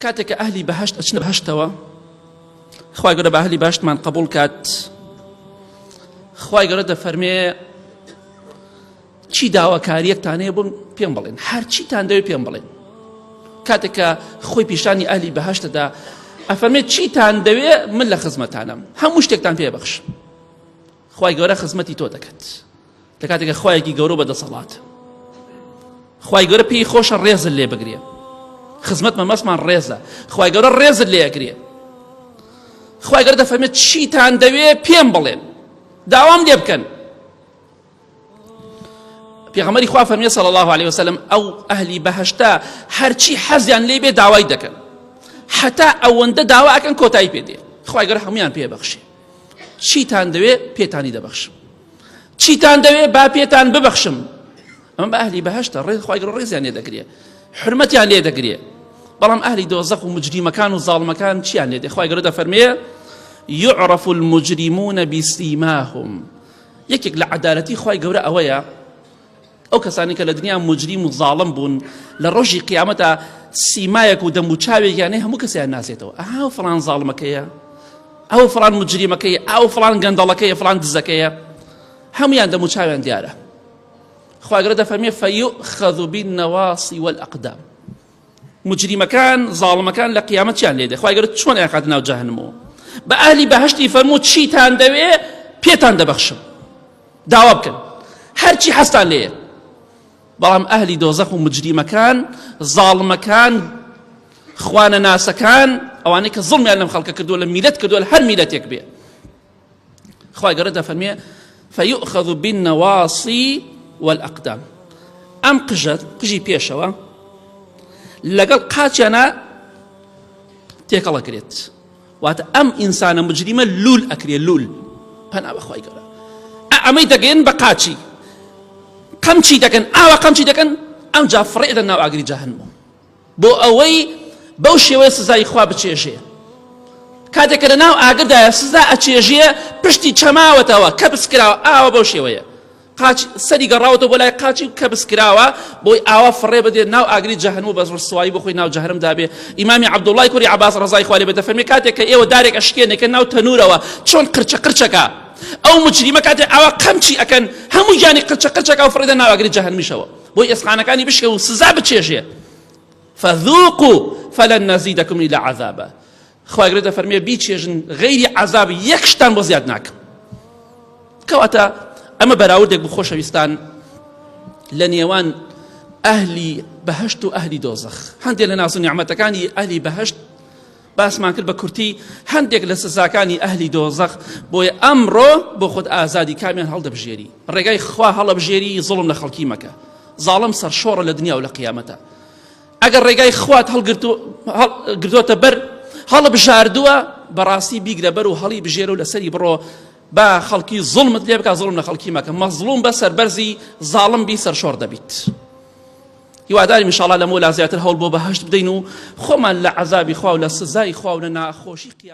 كاتك أهلي بهشت أشنا بهشتوا خواي قرد بأهلي بهشت من قبول كات خواي قرد فرمي چی داواکاریەکتانەیە بوون پێم بڵێن هەر چیتان دەوێت پێم بڵێن کاتێککە خۆی پیشانی ئەهلی بەهەشتەدا ئەفەرمێت چیتان دەوێت من لە خزمەتانم هەموو شتێکتان پێ بەخش خوای گەورە خزمەتی تۆ دەکات لە کاتێککە خوایەکی گەورە بەدەسەڵاتە خوای گەورە پێی خۆشە ڕێزت لێ بگرێ خزمەت مەمەسمان ڕێزە خوای گەورە ڕێزت لێ ئەگرێ خوای گەورە دەفەرمێت چیتان دەوێت پێم بڵێن داوام لێ بکەن پێغەمبەری خوا فەرمێ صلی الله عليه وسلم ئەو ئەهلی بەهەشتا هەرچی حەزیان لێ بێ داوای دەکەن حتا ئەوەندە داوا ئەکەن کۆتایی پێ دێ خوای گەورە هەمویان پێ بەخشێ چیتان دەوێ پێتانی دەبەخشم چیتان دەوێ با پێتان ببەخشم ئەمە بە ئەهلی بەهەشتە خوای گەورە ڕێزیان لێ دەگرێ حرمەتیان لێ دەگرێ بەڵام ئەهلی دۆزەخ و مجریمەکان و زاڵمەکان چیان لێ دێ خوای گەورە دەفەرمێ يعرف المجرمون بسيماهم یەکێک لە عەدالەتی خوای گەورە ئەوەیە ئەو کەسانی کە لە دنیا مجریم و زاڵم بوون لە ڕۆژی قیامەتە سیمایەک و دەم و چاوێکیانەی هەموو کەسیان ناسێتەوە ئەها فڵان زاڵمەکەیە ئەو فڵان مجریمەکەیە ئەو فڵان گەندەڵەکەیە فڵان دزەکەیە هەمویان دەم و چاویان دیارە خوای گەورە دەفەرمێ فەیؤخەذ بالنەواصی والأقدام مجریمەکان زاڵمەکان لە قیامەتیان لێ دێ خوای گەورە چۆن ئەیخاتە ناو جەهەنەمەوە بە ئەهلی بەهەشتی فەرموو چیتان دەوێ پێتان دەبەخشم داوا بکەن هەرچی حەستان لێیە بەڵام ئەهلی دۆزەخ و مجریمەکان زاڵمەکان خوانە ناسەکان ئەوانەی کە زڵمیان لەم خەڵکە کردووە لە میلەت کردووە لە هەر میلەتێک بێ خوای گەورە دەفەرمێ فەیؤخەذ بالنەواصی والأقدام ئەم قژی پێشەوە لەگەڵ قاچیانە تێکەڵ ئەکرێت واتە ئەم ئینسانە مجریمە لول ئەکرێ لول پەنا بە خوای گەورە ئەمەی دەگەین بە قاچی قەمچی دەکەن ئاوا قەمچی دەکەن ئەمجا فڕێدە ناو ئاگری جەهەنەمەوە بۆ ئەوەی بەو شێوەیە سزای خوا بچێژێ کاتێککە لە ناو ئاگردایە سزا ئەچێژێ پشتی چەماوەتەوە کە بسکراوە ئاوا بەو شێوەیە قاچ سەری گەڕاوەتەوە بۆ لای قاچی کە بسکراوە بۆی ئاوا فڕێ بدێت ناو ئاگری جەهەنەمەوە بە ڕسوایی بخۆی ناو جەهەنەم دابێ ئیمامی عەبدوڵڵای کوڕی عەباس ڕەزای خوا لێ بێ دەفەرمێ کاتێک کە ئێوە دارێک ئەشکێنێکە ناو تەنورەوە چۆن قرچە قرچەکە ئەو مجریمە کاتێک ئاوا قەمچی ئەکەن هەموو گیانی قرچە قرچەکە و فڕێدە ناو ئاگری جەهەنەمیشەوە بۆی ئێسقانەکانی بشکە و سزا بچێژێ فذوقوا فلن نزيدكم إلا عذابا خوای گەورە دەفەرمێ بیچێژن غەیری عەذاب یەک شتان بۆ زیاد ناکەم کەواتە ئەمە بەراوردێک بوو خۆشەویستان لە نێوان ئەهلی بەهەشت و ئەهلی دۆزەخ هەندێک لە ناز و نیعمەتەکانی ئەهلی بەهەشت باسمان کرد بە کورتی هەندێک لە سزاکانی ئەهلی دۆزەخ بۆیە ئەمڕۆ بۆ خۆت ئازادی کامیان هەڵدەبژێری ڕێگای خوا هەڵەبژێری زوڵم لە خەڵکی مەکە زاڵم سەرشۆڕە لە دنیا و لە قیامەتە ئەگەر ڕێگای خوات هەڵگرتووەتە بەر هەڵبژاردووە بەڕاستی بیگرە بەر و هەڵی بژێرە و لەسەری بڕۆ با خەڵکی زوڵمت لێ بکە زوڵم لە خەڵکی مەکە مەزلوم بە سەربەرزی زاڵم بی سەرشۆڕ دەبیت هیواداریم ئینشاڵڵا لەمەوە لا زیاتر هەوڵ بۆ بەهەشت بدەین و خۆمان لە عەزابی خوا و لە سزای خوا و لە ناخۆشی قیامەت